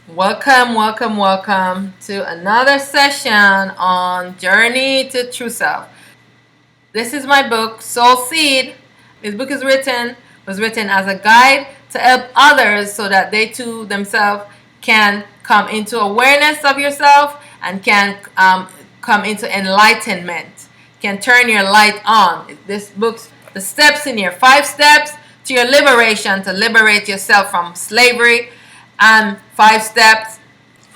Welcome, welcome, welcome to another session on Journey to True Self. This is my book, Soul Seed. This book was written as a guide to help others so that they too themselves can come into awareness of yourself and can come into enlightenment, can turn your light on. This book's the steps in here, 5 steps to your liberation, to liberate yourself from slavery, and 5 steps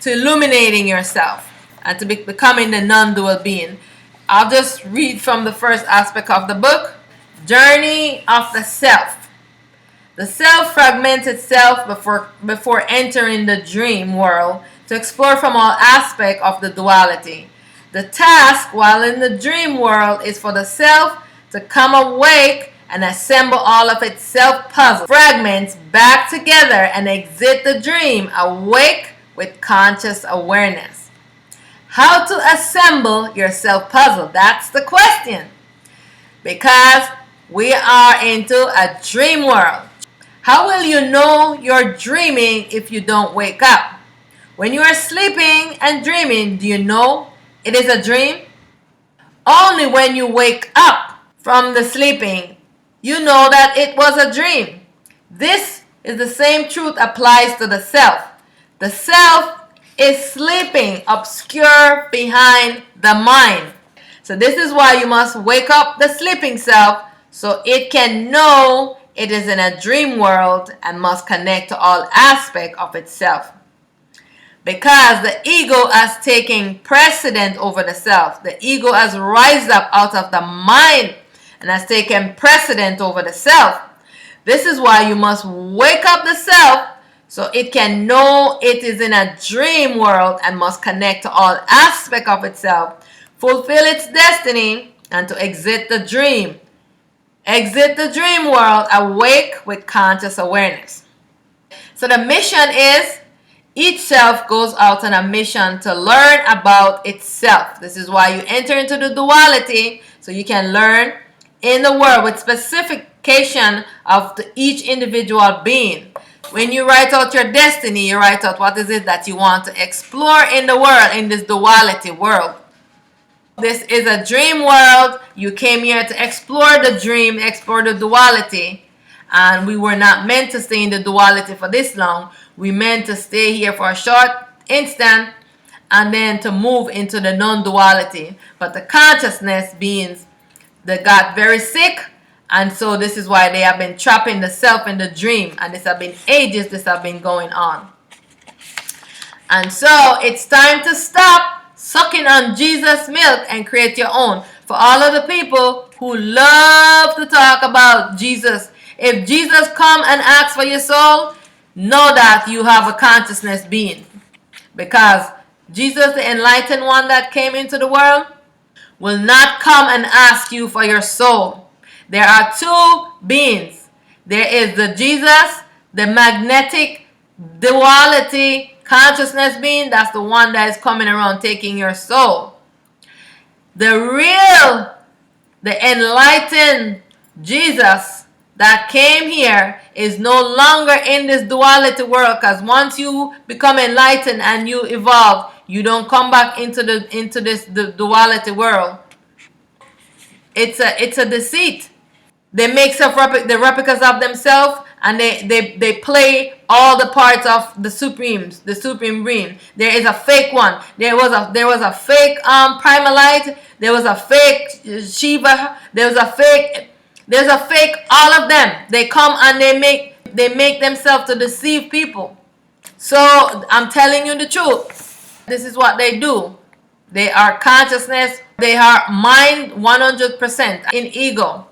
to illuminating yourself and to becoming the non-dual being. I'll just read from the first aspect of the book. Journey of the self. The self fragments itself before entering the dream world to explore from all aspects of the duality. The task while in the dream world is for the self to come awake and assemble all of its self-puzzle fragments back together and exit the dream awake with conscious awareness. How to assemble your self-puzzle? That's the question. Because we are into a dream world. How will you know you're dreaming if you don't wake up? When you are sleeping and dreaming, do you know it is a dream? Only when you wake up from the sleeping, you know that it was a dream. This is the same truth applies to the self. The self is sleeping obscure behind the mind. So this is why you must wake up the sleeping self so it can know it is in a dream world and must connect to all aspects of itself. Because the ego has taken precedent over the self. The ego has risen up out of the mind and has taken precedent over the self. This is why you must wake up the self so it can know it is in a dream world and must connect to all aspects of itself, fulfill its destiny, and to exit the dream. Exit the dream world awake with conscious awareness. So the mission is each self goes out on a mission to learn about itself. This is why you enter into the duality so you can learn in the world with specification of each individual being. When you write out your destiny, you write out what is it that you want to explore in the world, in this duality world. This is a dream world. You came here to explore the dream, explore the duality. And we were not meant to stay in the duality for this long. We meant to stay here for a short instant and then to move into the non-duality. But the consciousness beings, they got very sick, and so this is why they have been trapping the self in the dream, and this have been ages this have been going on. And so it's time to stop sucking on Jesus' milk and create your own. For all of the people who love to talk about Jesus, if Jesus come and ask for your soul, know that you have a consciousness being. Because Jesus, the enlightened one that came into the world, will not come and ask you for your soul. There are two beings. There is the Jesus, the magnetic duality consciousness being. That's the one that is coming around taking your soul. The enlightened Jesus that came here is no longer in this duality world, because once you become enlightened and you evolve, you don't come back into the duality world. It's a deceit. They make the replicas of themselves, and they play all the parts of the supreme being. There is a fake one. There was a fake Primalite. There was a fake Shiva. There's a fake all of them. They come and they make themselves to deceive people. So I'm telling you the truth. This is what they do. They are consciousness. They are mind 100% in ego.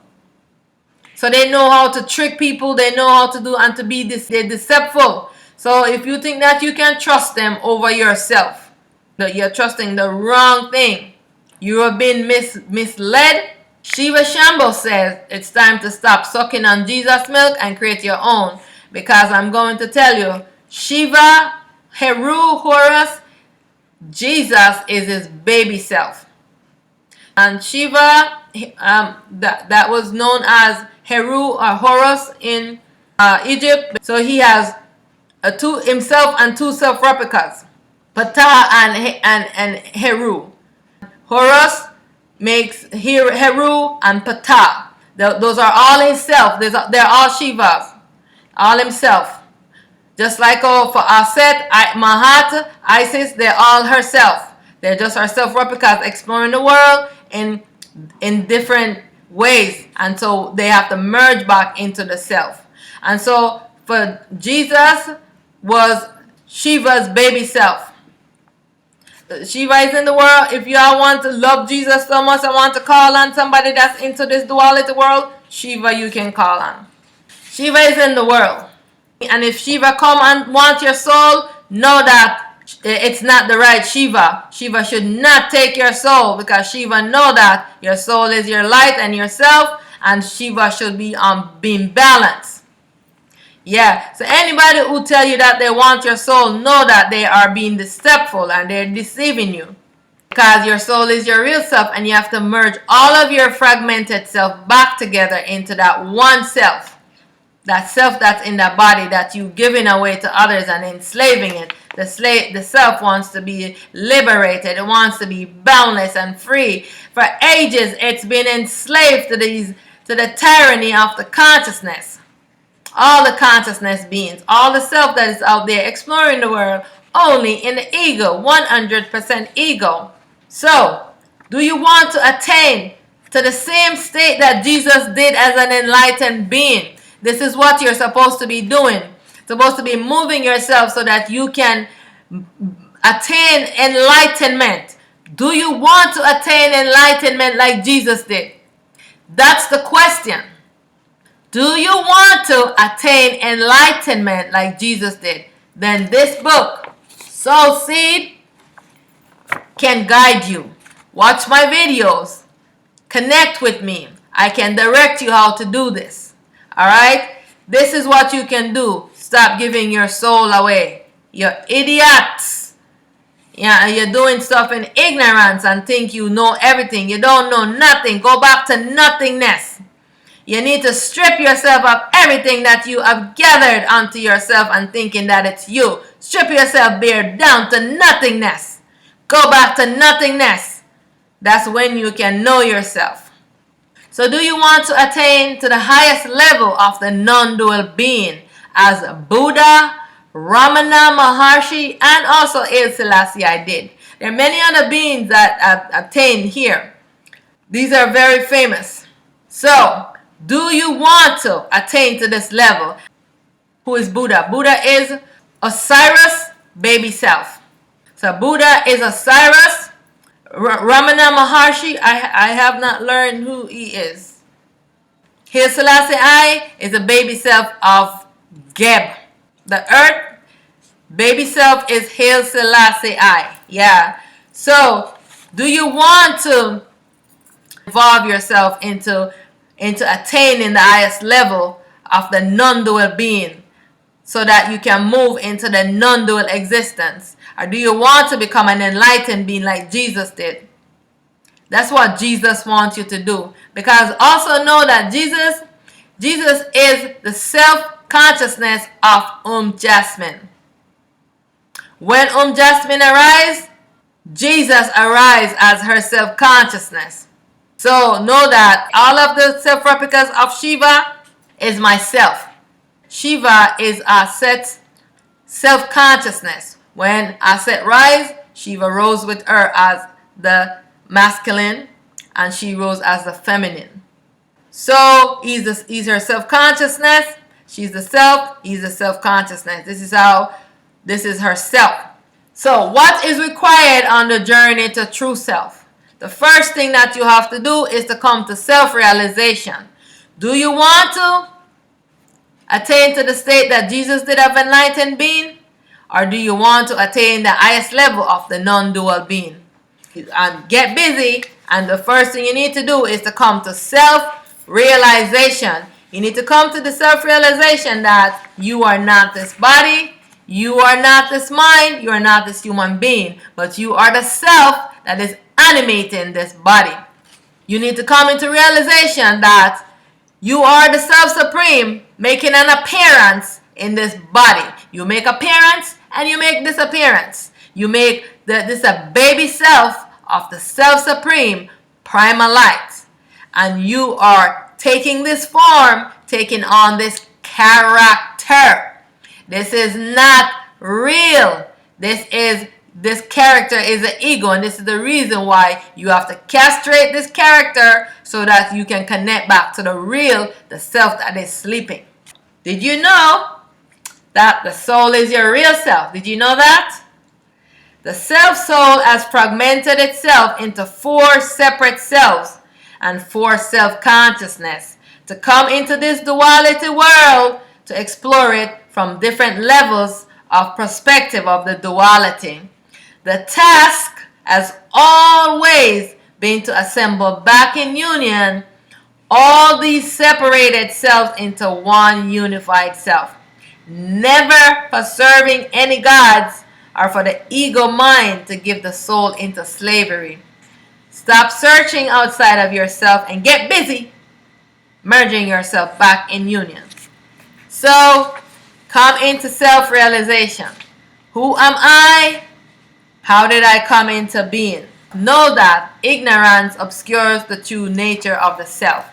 So they know how to trick people. They know how to do and to be this. They're deceitful. So if you think that you can trust them over yourself, that you're trusting the wrong thing. You have been misled. Shiva Shambho says it's time to stop sucking on Jesus' milk and create your own. Because I'm going to tell you, Shiva, Heru, Horus, Jesus is his baby self. And Shiva, that was known as Heru or Horus in Egypt. So he has two himself and two self replicas, Ptah and Heru. Horus makes Heru and Ptah. Those are all himself. They're all Shivas, all himself. Just like for AuSet, Mahat, Isis, they're all herself. They're just her self replicas exploring the world in different ways, and so they have to merge back into the self. And so for Jesus was Shiva's baby self. Shiva is in the world. If y'all want to love Jesus so much and want to call on somebody that's into this duality world, Shiva you can call on. Shiva is in the world. And if Shiva come and want your soul, know that it's not the right Shiva. Shiva should not take your soul, because Shiva know that your soul is your light and yourself, and Shiva should be being balanced. Yeah, so anybody who tell you that they want your soul, know that they are being deceitful and they're deceiving you. Because your soul is your real self, and you have to merge all of your fragmented self back together into that one self. That self that's in that body that you giving away to others and enslaving it. The self wants to be liberated. It wants to be boundless and free. For ages, it's been enslaved to the tyranny of the consciousness. All the consciousness beings, all the self that is out there exploring the world, only in the ego, 100% ego. So, do you want to attain to the same state that Jesus did as an enlightened being? This is what you're supposed to be doing. Supposed to be moving yourself so that you can attain enlightenment. Do you want to attain enlightenment like Jesus did? That's the question. Do you want to attain enlightenment like Jesus did? Then this book, Soul Seed, can guide you. Watch my videos. Connect with me. I can direct you how to do this. Alright? This is what you can do. Stop giving your soul away. You're idiots. Yeah, you're doing stuff in ignorance and think you know everything. You don't know nothing. Go back to nothingness. You need to strip yourself of everything that you have gathered onto yourself and thinking that it's you. Strip yourself bare down to nothingness. Go back to nothingness. That's when you can know yourself. So do you want to attain to the highest level of the non-dual being as Buddha, Ramana Maharshi, and also Haile Selassie I did? There are many other beings that have attained here. These are very famous. So, do you want to attain to this level? Who is Buddha? Buddha is Osiris, baby self. So Buddha is Osiris. Ramana Maharshi, I have not learned who he is. Haile Selassie I is a baby self of Geb. The earth, baby self is Haile Selassie I. Yeah. So, do you want to evolve yourself into attaining the highest level of the non-dual being so that you can move into the non-dual existence? Or do you want to become an enlightened being like Jesus did? That's what Jesus wants you to do. Because also know that Jesus is the self-consciousness of Jasmine. When Jasmine arises, Jesus arises as her self-consciousness. So know that all of the self-replicas of Shiva is myself. Shiva is AuSet's self-consciousness. When AuSet rise, Shiva rose with her as the masculine, and she rose as the feminine. So he's her self-consciousness. She's the self. He's the self-consciousness. This is herself. So what is required on the journey to true self? The first thing that you have to do is to come to self-realization. Do you want to attain to the state that Jesus did of enlightened being? Or do you want to attain the highest level of the non-dual being? And get busy, and the first thing you need to do is to come to self-realization. You need to come to the self-realization that you are not this body, you are not this mind, you are not this human being, but you are the self that is animating this body. You need to come into realization that you are the self-supreme making an appearance in this body. You make appearance and you make disappearance. You make this a baby self of the self supreme primal light. And you are taking this form, taking on this character. This is not real. This character is an ego, and this is the reason why you have to castrate this character so that you can connect back to the real, the self that is sleeping. Did you know that the soul is your real self? Did you know that? The self-soul has fragmented itself into 4 separate selves and 4 self-consciousness to come into this duality world to explore it from different levels of perspective of the duality. The task has always been to assemble back in union all these separated selves into one unified self. Never for serving any gods or for the ego mind to give the soul into slavery. Stop searching outside of yourself and get busy merging yourself back in union. So, come into self-realization. Who am I? How did I come into being? Know that ignorance obscures the true nature of the self.